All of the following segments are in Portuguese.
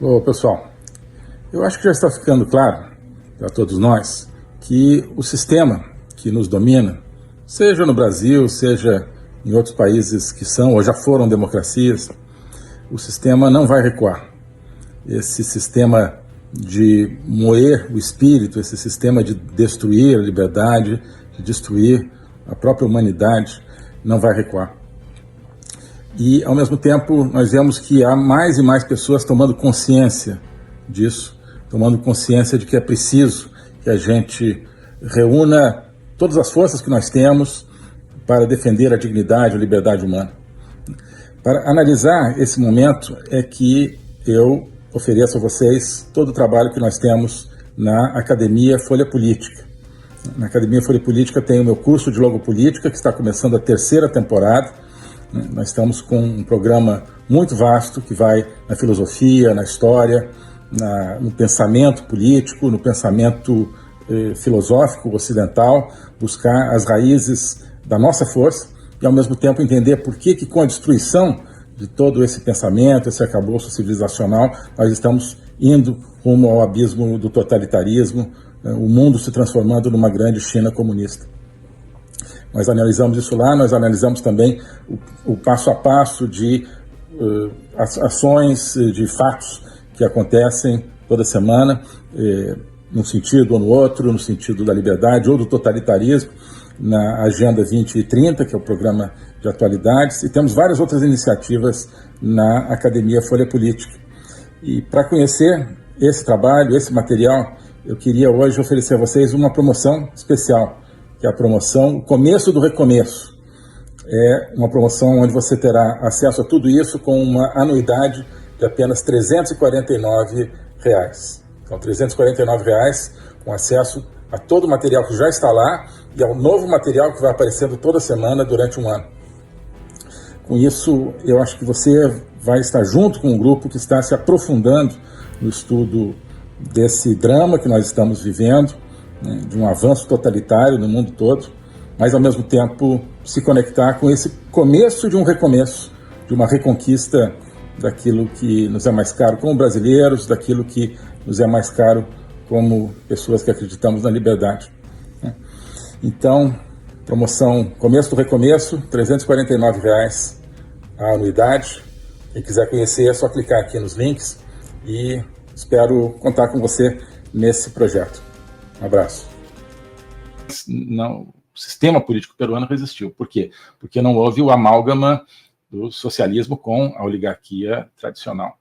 Ô, pessoal, eu acho que já está ficando claro para todos nós que o sistema que nos domina, seja no Brasil, seja em outros países que são ou já foram democracias, o sistema não vai recuar. Esse sistema de moer o espírito, esse sistema de destruir a liberdade, de destruir a própria humanidade, não vai recuar. E, ao mesmo tempo, nós vemos que há mais e mais pessoas tomando consciência disso, tomando consciência de que é preciso que a gente reúna todas as forças que nós temos para defender a dignidade e a liberdade humana. Para analisar esse momento é que eu ofereço a vocês todo o trabalho que nós temos na Academia Folha Política. Na Academia Folha Política tem o meu curso de Logopolítica, que está começando a 3ª temporada. Nós estamos com um programa muito vasto que vai na filosofia, na história, no pensamento político, no pensamento filosófico ocidental, buscar as raízes da nossa força e, ao mesmo tempo, entender por que com a destruição de todo esse pensamento, esse arcabouço civilizacional, nós estamos indo rumo ao abismo do totalitarismo, o mundo se transformando numa grande China comunista. Nós analisamos isso lá, nós analisamos também o passo a passo de ações, de fatos que acontecem toda semana, num sentido ou no outro, no sentido da liberdade ou do totalitarismo, na Agenda 2030, que é o programa de atualidades, e temos várias outras iniciativas na Academia Folha Política. E para conhecer esse trabalho, esse material, eu queria hoje oferecer a vocês uma promoção especial, que é a promoção O Começo do Recomeço. É uma promoção onde você terá acesso a tudo isso com uma anuidade de apenas R$ 349. Então, R$ 349 com acesso a todo o material que já está lá e ao novo material que vai aparecendo toda semana durante um ano. Com isso, eu acho que você vai estar junto com um grupo que está se aprofundando no estudo desse drama que nós estamos vivendo, né, de um avanço totalitário no mundo todo, mas ao mesmo tempo se conectar com esse começo de um recomeço, de uma reconquista daquilo que nos é mais caro como brasileiros, daquilo que nos é mais caro como pessoas que acreditamos na liberdade. Então, promoção Começo do Recomeço, R$ 349 a anuidade. Quem quiser conhecer é só clicar aqui nos links e espero contar com você nesse projeto. Um abraço. Não, o sistema político peruano resistiu. Por quê? Porque não houve o amálgama do socialismo com a oligarquia tradicional.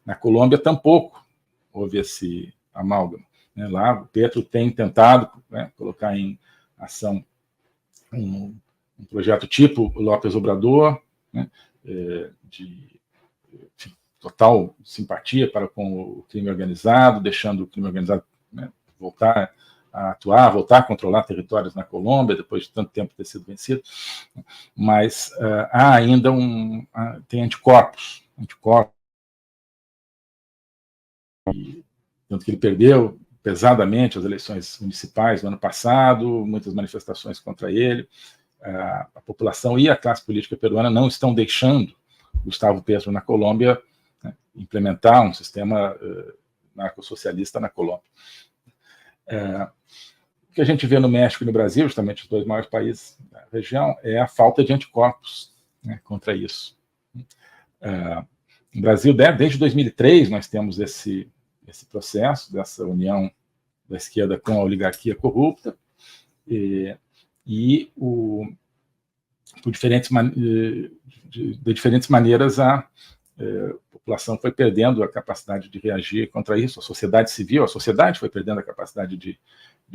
Na Colômbia, tampouco houve esse amálgama. Lá, o Petro tem tentado colocar em ação um projeto tipo López Obrador, de total simpatia para com o crime organizado, deixando o crime organizado voltar a atuar, voltar a controlar territórios na Colômbia, depois de tanto tempo ter sido vencido. Mas há ainda tem anticorpos, tanto que ele perdeu pesadamente as eleições municipais no ano passado, muitas manifestações contra ele. A população e a classe política peruana não estão deixando Gustavo Petro na Colômbia implementar um sistema narcossocialista na Colômbia. O que a gente vê no México e no Brasil, justamente os dois maiores países da região, é a falta de anticorpos contra isso. No Brasil, desde 2003, nós temos esse processo dessa união da esquerda com a oligarquia corrupta, de diferentes maneiras a população foi perdendo a capacidade de reagir contra isso, a sociedade civil, a sociedade foi perdendo a capacidade de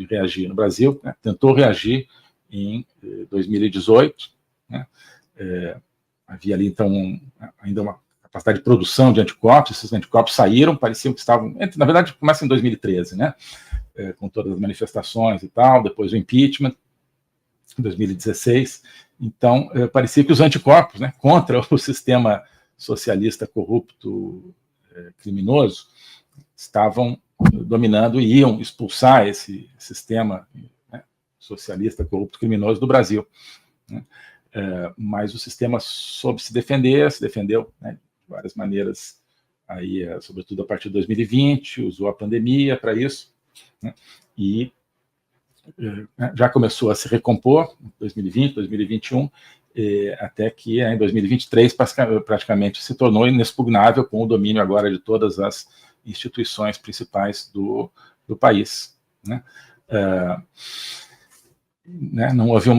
reagir. No Brasil, tentou reagir em 2018, havia ali, então, ainda uma capacidade de produção de anticorpos, esses anticorpos saíram, pareciam que estavam... Na verdade, começa em 2013, com todas as manifestações e tal, depois o impeachment, em 2016. Então, parecia que os anticorpos contra o sistema socialista corrupto, criminoso, estavam dominando e iam expulsar esse sistema socialista corrupto criminoso do Brasil. Mas o sistema soube se defendeu de várias maneiras aí, sobretudo a partir de 2020, usou a pandemia para isso, né? E já começou a se recompor em 2020, 2021, até que em 2023 praticamente se tornou inexpugnável com o domínio agora de todas as instituições principais do país, né? Não houve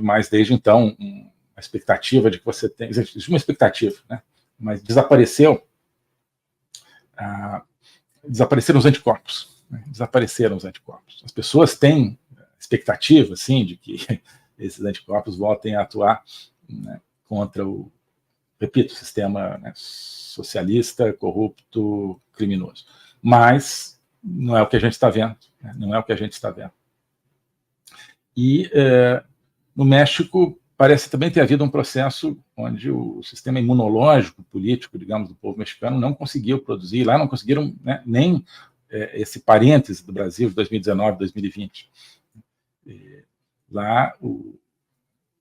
mais desde então uma expectativa de que você tem, existe uma expectativa, né? Mas desapareceram os anticorpos. Desapareceram os anticorpos. As pessoas têm expectativa, sim, de que esses anticorpos voltem a atuar, né, contra o, repito, sistema, né, socialista, corrupto, criminoso. Mas não é o que a gente está vendo. Né, não é o que a gente está vendo. E no México parece também ter havido um processo onde o sistema imunológico, político, digamos, do povo mexicano não conseguiu produzir, lá não conseguiram, né, nem esse parêntese do Brasil de 2019, 2020. Lá o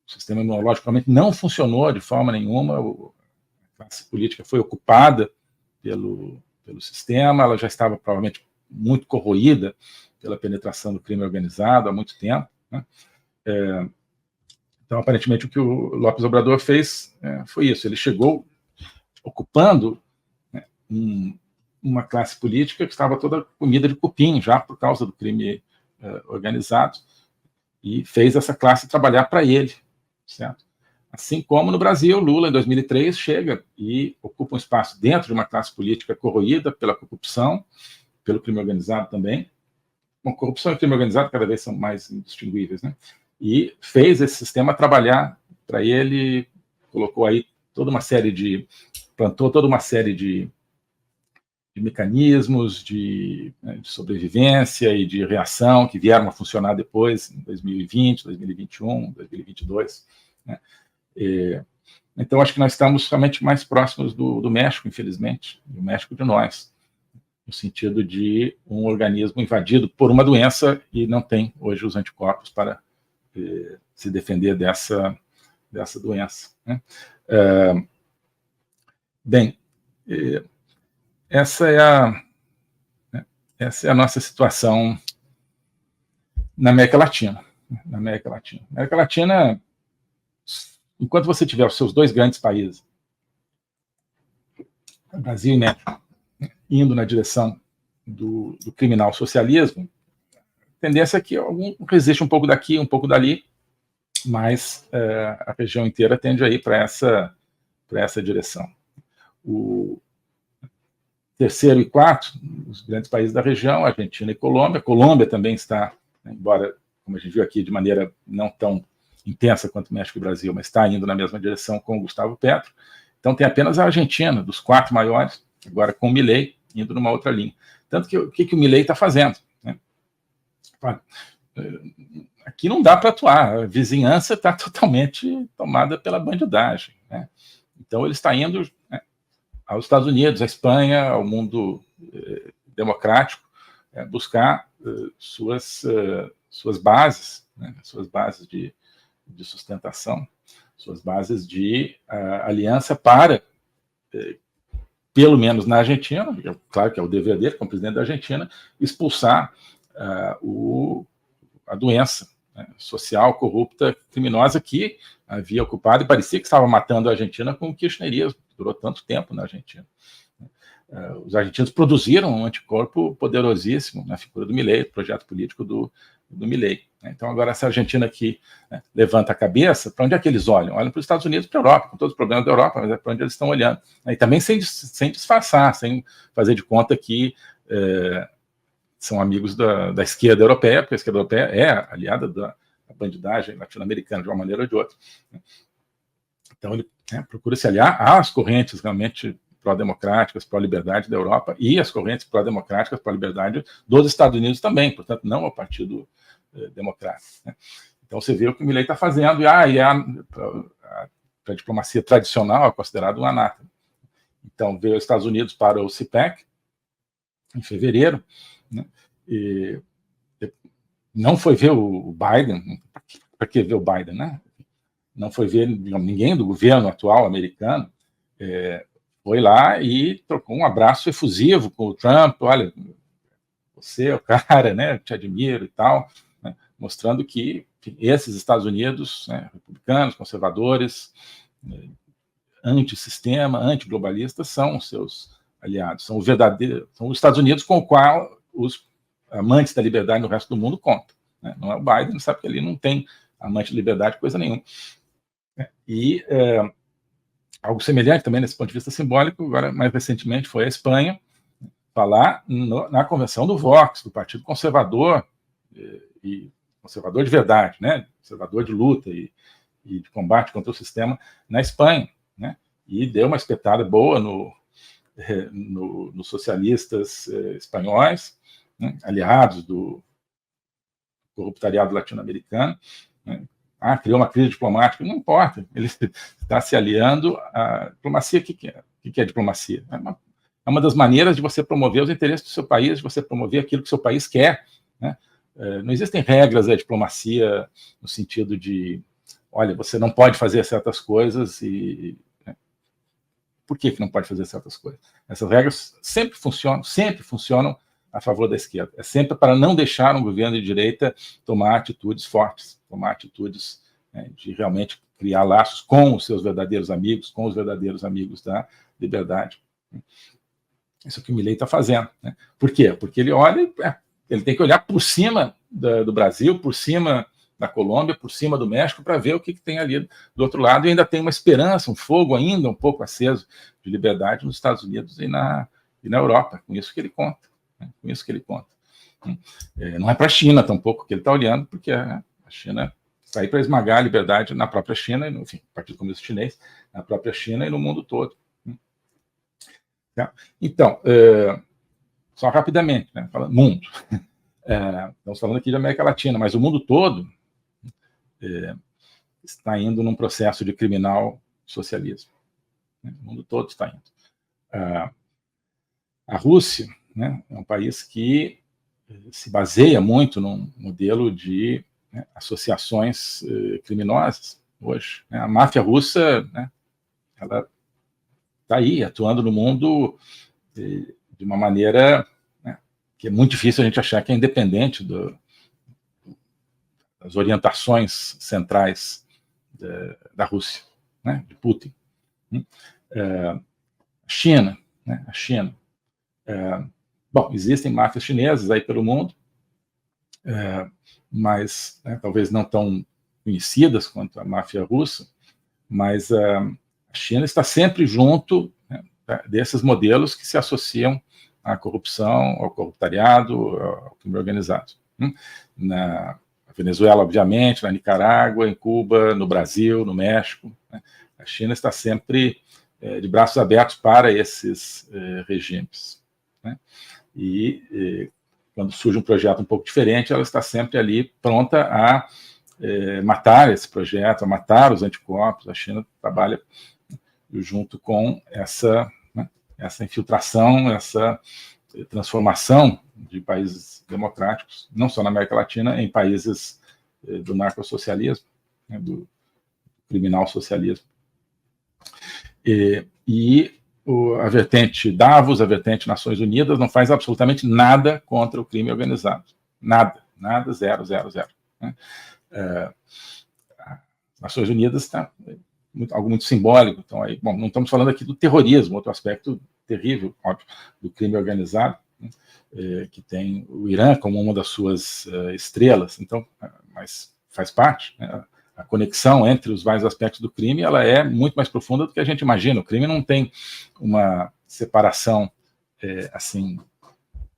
sistema imunológico realmente não funcionou de forma nenhuma, a classe política foi ocupada pelo sistema, ela já estava provavelmente muito corroída pela penetração do crime organizado há muito tempo, né? Então, aparentemente, o que o López Obrador fez foi isso, ele chegou ocupando, né, uma classe política que estava toda comida de cupim, já por causa do crime organizado, e fez essa classe trabalhar para ele, certo? Assim como no Brasil, Lula, em 2003, chega e ocupa um espaço dentro de uma classe política corroída pela corrupção, pelo crime organizado também. Bom, corrupção e crime organizado cada vez são mais indistinguíveis, né? E fez esse sistema trabalhar para ele, colocou aí plantou toda uma série de mecanismos de sobrevivência e de reação que vieram a funcionar depois, em 2020, 2021, 2022. Né? Então, acho que nós estamos realmente mais próximos do México, infelizmente, do México de nós, no sentido de um organismo invadido por uma doença e não tem hoje os anticorpos para se defender dessa doença. Né? Bem, essa é a nossa situação na América Latina. Na América Latina, enquanto você tiver os seus dois grandes países, Brasil e México, indo na direção do criminal socialismo, a tendência é que resiste um pouco daqui, um pouco dali, mas a região inteira tende a ir para essa direção. O terceiro e quarto, os grandes países da região, Argentina e Colômbia. Colômbia também está, embora, como a gente viu aqui, de maneira não tão intensa quanto México e Brasil, mas está indo na mesma direção com o Gustavo Petro. Então tem apenas a Argentina, dos quatro maiores, agora com o Milei, indo numa outra linha. Tanto que o que o Milei está fazendo? Né? Aqui não dá para atuar, a vizinhança está totalmente tomada pela bandidagem. Né? Então ele está indo, né, aos Estados Unidos, à Espanha, ao mundo democrático, buscar suas bases, né, suas bases de sustentação, suas bases de aliança para, pelo menos na Argentina, claro que é o dever dele, como presidente da Argentina, expulsar a doença, né, social, corrupta, criminosa que havia ocupado e parecia que estava matando a Argentina com o kirchnerismo, que durou tanto tempo na Argentina. Os argentinos produziram um anticorpo poderosíssimo na figura do Milei, projeto político do Milei. Então, agora, essa Argentina aqui, né, levanta a cabeça, para onde é que eles olham? Olham para os Estados Unidos e para a Europa, com todos os problemas da Europa, mas é para onde eles estão olhando. E também sem disfarçar, sem fazer de conta que são amigos da esquerda europeia, porque a esquerda europeia é aliada da bandidagem latino-americana, de uma maneira ou de outra. Então, ele procura se aliar às correntes realmente pró-democráticas, pró-liberdade da Europa e as correntes pró-democráticas, pró-liberdade dos Estados Unidos também, portanto, não ao Partido Democrático. Né? Então, você vê o que o Milei está fazendo, e a diplomacia tradicional é considerada um anátema. Então, veio os Estados Unidos para o CPEC, em fevereiro, né? E não foi ver o Biden, para que ver o Biden, né? Não foi ver ninguém do governo atual americano, foi lá e trocou um abraço efusivo com o Trump. Olha, você é o cara, né? Eu te admiro e tal, né? Mostrando que esses Estados Unidos, né, republicanos, conservadores, antissistema, antiglobalistas, são os seus aliados, são os Estados Unidos com o qual os amantes da liberdade no resto do mundo contam, né? Não é o Biden, sabe que ele não tem amante de liberdade, coisa nenhuma. E algo semelhante também nesse ponto de vista simbólico, agora mais recentemente foi a Espanha, falar na convenção do Vox, do Partido Conservador, e conservador de verdade, né? Conservador de luta e de combate contra o sistema na Espanha, né? E deu uma espetada boa nos socialistas espanhóis, né? Aliados do corruptariado latino-americano, né? Criou uma crise diplomática, não importa, ele está se aliando à diplomacia. O que é diplomacia? É uma das maneiras de você promover os interesses do seu país, de você promover aquilo que o seu país quer, né? Não existem regras da diplomacia no sentido de, olha, você não pode fazer certas coisas e... Né? Por que não pode fazer certas coisas? Essas regras sempre funcionam a favor da esquerda. É sempre para não deixar um governo de direita tomar atitudes fortes, tomar atitudes, né, de realmente criar laços com os seus verdadeiros amigos, com os verdadeiros amigos da liberdade. Isso é o que o Milei está fazendo, né? Por quê? Porque ele olha, ele tem que olhar por cima do Brasil, por cima da Colômbia, por cima do México, para ver o que tem ali do outro lado, e ainda tem uma esperança, um fogo ainda um pouco aceso de liberdade nos Estados Unidos e na Europa. Com isso que ele conta, né? Com isso que ele conta. Não é para a China tampouco que ele está olhando, porque a China está aí para esmagar a liberdade na própria China, enfim, o Partido Comunista Chinês, na própria China e no mundo todo. Então, só rapidamente, né, falando mundo. Estamos falando aqui de América Latina, mas o mundo todo está indo num processo de criminal socialismo. Né? O mundo todo está indo. A Rússia, né, é um país que se baseia muito num modelo de, né, associações criminosas hoje. Né? A máfia russa, né, ela está aí atuando no mundo de uma maneira, né, que é muito difícil a gente achar que é independente das orientações centrais da Rússia, né, de Putin. A China, né, bom, existem máfias chinesas aí pelo mundo, mas, né, talvez não tão conhecidas quanto a máfia russa, mas a China está sempre junto, né, desses modelos que se associam à corrupção, ao corruptariado, ao crime organizado. Na Venezuela, obviamente, na Nicarágua, em Cuba, no Brasil, no México, né? A China está sempre de braços abertos para esses regimes, né? E quando surge um projeto um pouco diferente, ela está sempre ali pronta a matar esse projeto, a matar os anticorpos. A China trabalha junto com essa infiltração, essa transformação de países democráticos, não só na América Latina, em países do narcossocialismo, né, do criminal socialismo. A vertente Davos, a vertente Nações Unidas, não faz absolutamente nada contra o crime organizado. Nada, zero, zero, zero. Né? Nações Unidas está algo muito simbólico. Então, aí, bom, não estamos falando aqui do terrorismo, outro aspecto terrível, óbvio, do crime organizado, né, que tem o Irã como uma das suas estrelas. Então, mas faz parte, né? A conexão entre os vários aspectos do crime, ela é muito mais profunda do que a gente imagina. O crime não tem uma separação assim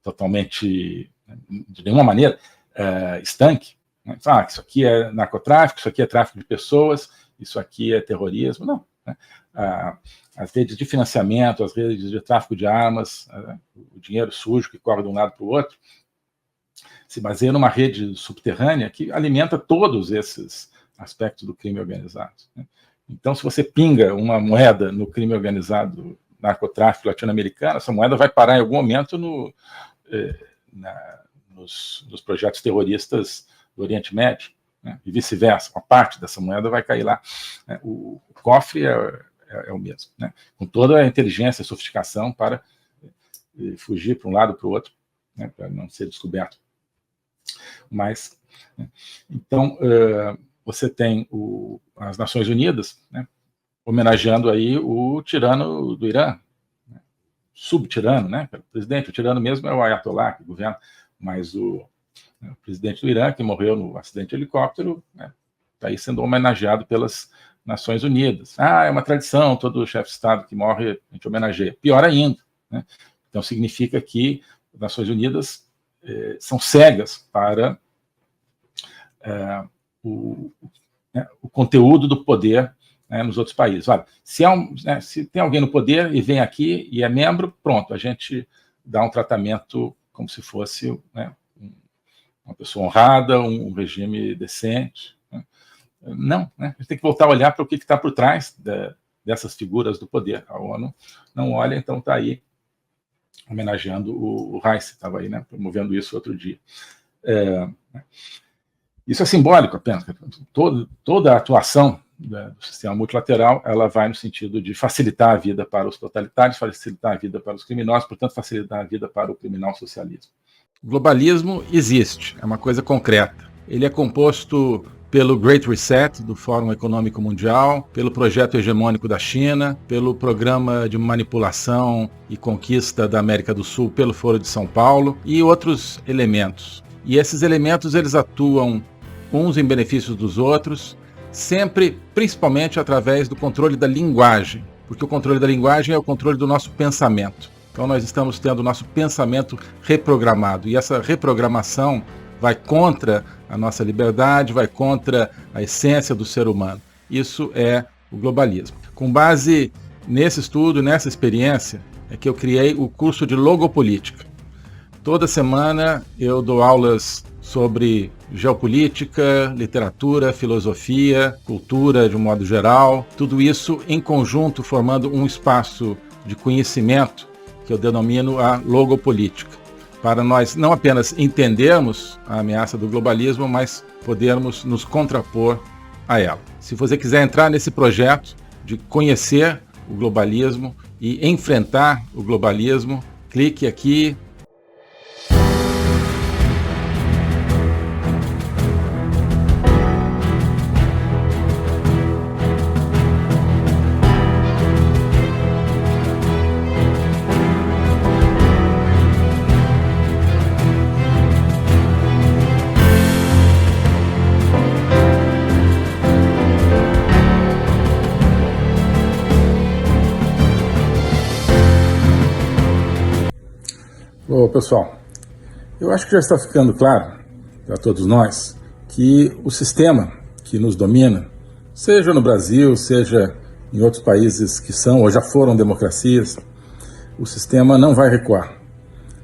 totalmente, de nenhuma maneira, estanque. Né? Isso aqui é narcotráfico, isso aqui é tráfico de pessoas, isso aqui é terrorismo. Não. Né? As redes de financiamento, as redes de tráfico de armas, o dinheiro sujo que corre de um lado para o outro, se baseia numa rede subterrânea que alimenta todos esses aspectos do crime organizado. Né? Então, se você pinga uma moeda no crime organizado, narcotráfico latino-americano, essa moeda vai parar em algum momento nos projetos terroristas do Oriente Médio, né? E vice-versa, uma parte dessa moeda vai cair lá. O cofre é o mesmo, né? Com toda a inteligência e sofisticação para fugir para um lado ou para o outro, né? Para não ser descoberto. Mas, né? Então, você tem as Nações Unidas, né? Homenageando aí o tirano do Irã, né? Subtirano, né? O presidente, o tirano mesmo é o Ayatollah, que governa, mas o presidente do Irã, que morreu no acidente de helicóptero, né? Está aí sendo homenageado pelas Nações Unidas. É uma tradição, todo chefe de Estado que morre a gente homenageia. Pior ainda, né? Então significa que as Nações Unidas são cegas para o conteúdo do poder, né, nos outros países. Olha, se tem alguém no poder e vem aqui e é membro, pronto, a gente dá um tratamento como se fosse, né, uma pessoa honrada, um regime decente. Né? Não, né? A gente tem que voltar a olhar para o que está por trás dessas figuras do poder. A ONU não olha, então está aí homenageando o Reich, estava aí, né, promovendo isso outro dia. Isso é simbólico apenas. Toda a atuação do sistema multilateral, ela vai no sentido de facilitar a vida para os totalitários, facilitar a vida para os criminosos, portanto, facilitar a vida para o criminal socialismo. O globalismo existe, é uma coisa concreta. Ele é composto pelo Great Reset, do Fórum Econômico Mundial, pelo projeto hegemônico da China, pelo programa de manipulação e conquista da América do Sul pelo Foro de São Paulo e outros elementos. E esses elementos, eles atuam uns em benefício dos outros, sempre, principalmente através do controle da linguagem, porque o controle da linguagem é o controle do nosso pensamento. Então nós estamos tendo o nosso pensamento reprogramado, e essa reprogramação vai contra a nossa liberdade, vai contra a essência do ser humano. Isso é o globalismo. Com base nesse estudo, nessa experiência, é que eu criei o curso de Logopolítica. Toda semana eu dou aulas sobre geopolítica, literatura, filosofia, cultura de um modo geral, tudo isso em conjunto formando um espaço de conhecimento que eu denomino a logopolítica, para nós não apenas entendermos a ameaça do globalismo, mas podermos nos contrapor a ela. Se você quiser entrar nesse projeto de conhecer o globalismo e enfrentar o globalismo, clique aqui. Ô, pessoal, eu acho que já está ficando claro para todos nós que o sistema que nos domina, seja no Brasil, seja em outros países que são ou já foram democracias, o sistema não vai recuar.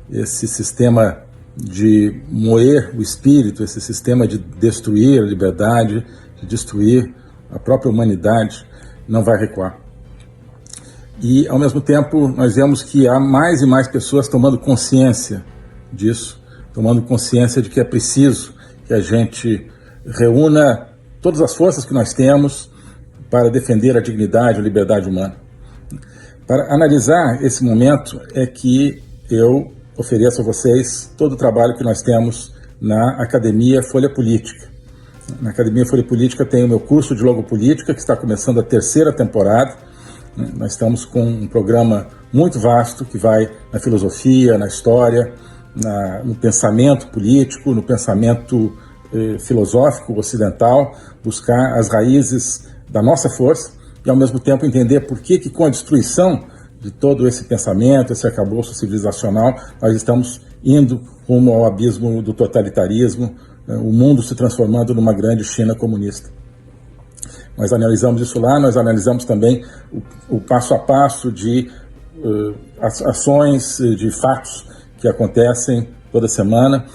Esse sistema de moer o espírito, esse sistema de destruir a liberdade, de destruir a própria humanidade, não vai recuar. E, ao mesmo tempo, nós vemos que há mais e mais pessoas tomando consciência disso, tomando consciência de que é preciso que a gente reúna todas as forças que nós temos para defender a dignidade, a liberdade humana. Para analisar esse momento é que eu ofereço a vocês todo o trabalho que nós temos na Academia Folha Política. Na Academia Folha Política tem o meu curso de Logopolítica, que está começando a 3ª temporada. Nós estamos com um programa muito vasto que vai na filosofia, na história, no pensamento político, no pensamento filosófico ocidental, buscar as raízes da nossa força e, ao mesmo tempo, entender por que com a destruição de todo esse pensamento, esse arcabouço civilizacional, nós estamos indo rumo ao abismo do totalitarismo, o mundo se transformando numa grande China comunista. Nós analisamos isso lá, nós analisamos também o passo a passo de ações, de fatos que acontecem toda semana,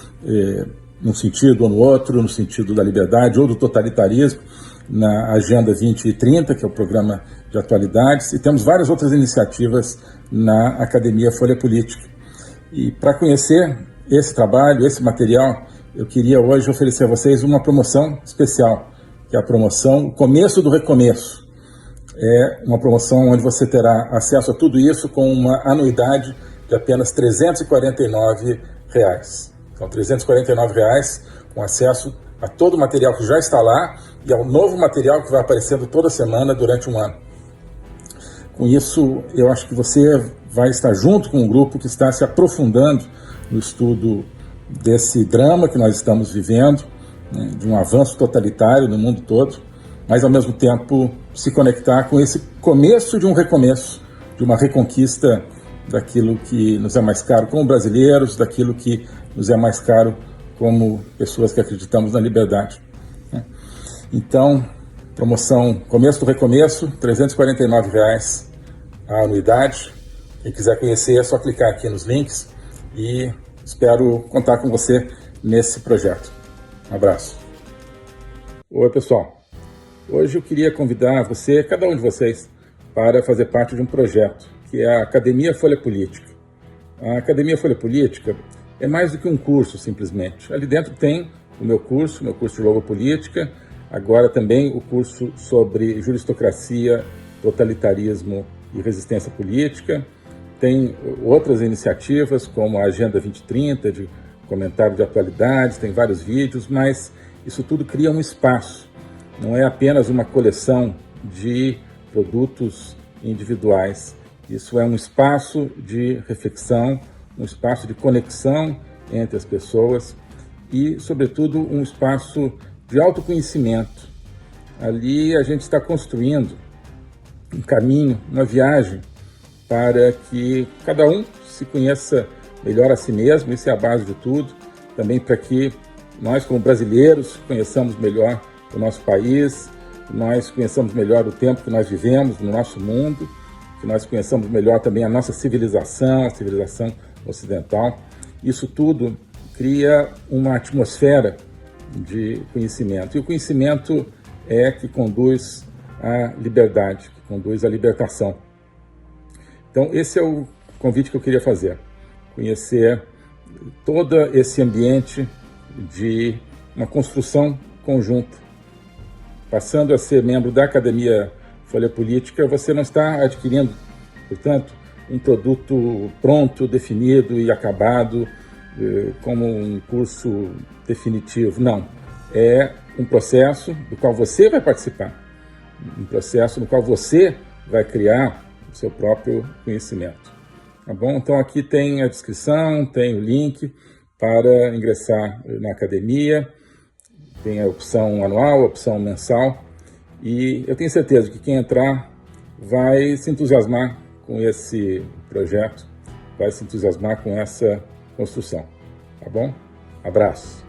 num sentido ou no outro, no sentido da liberdade ou do totalitarismo, na Agenda 2030, que é o programa de atualidades, e temos várias outras iniciativas na Academia Folha Política. E para conhecer esse trabalho, esse material, eu queria hoje oferecer a vocês uma promoção especial, que é a promoção O Começo do Recomeço. É uma promoção onde você terá acesso a tudo isso com uma anuidade de apenas R$ 349. São R$ 349 com acesso a todo o material que já está lá e ao novo material que vai aparecendo toda semana durante um ano. Com isso, eu acho que você vai estar junto com um grupo que está se aprofundando no estudo desse drama que nós estamos vivendo, né, de um avanço totalitário no mundo todo, mas ao mesmo tempo se conectar com esse começo de um recomeço, de uma reconquista daquilo que nos é mais caro como brasileiros, daquilo que nos é mais caro como pessoas que acreditamos na liberdade. Então, promoção Começo do Recomeço, R$ 349 a anuidade. Quem quiser conhecer é só clicar aqui nos links e espero contar com você nesse projeto. Um abraço. Oi, pessoal. Hoje eu queria convidar você, cada um de vocês, para fazer parte de um projeto, que é a Academia Folha Política. A Academia Folha Política é mais do que um curso, simplesmente. Ali dentro tem o meu curso de Logopolítica, agora também o curso sobre juristocracia, totalitarismo e resistência política. Tem outras iniciativas, como a Agenda 2030, de comentário de atualidades, tem vários vídeos, mas isso tudo cria um espaço. Não é apenas uma coleção de produtos individuais. Isso é um espaço de reflexão, um espaço de conexão entre as pessoas e, sobretudo, um espaço de autoconhecimento. Ali a gente está construindo um caminho, uma viagem para que cada um se conheça melhor a si mesmo, isso é a base de tudo, também para que nós, como brasileiros, conheçamos melhor o nosso país, nós conheçamos melhor o tempo que nós vivemos no nosso mundo, que nós conheçamos melhor também a nossa civilização, a civilização ocidental. Isso tudo cria uma atmosfera de conhecimento. E o conhecimento é que conduz à liberdade, que conduz à libertação. Então, esse é o convite que eu queria fazer. Conhecer todo esse ambiente de uma construção conjunta. Passando a ser membro da Academia Folha Política, você não está adquirindo, portanto, um produto pronto, definido e acabado, como um curso definitivo. Não. É um processo do qual você vai participar, um processo no qual você vai criar o seu próprio conhecimento. Tá bom? Então aqui tem a descrição, tem o link para ingressar na academia, tem a opção anual, a opção mensal, e eu tenho certeza que quem entrar vai se entusiasmar com esse projeto, vai se entusiasmar com essa construção. Tá bom? Abraço.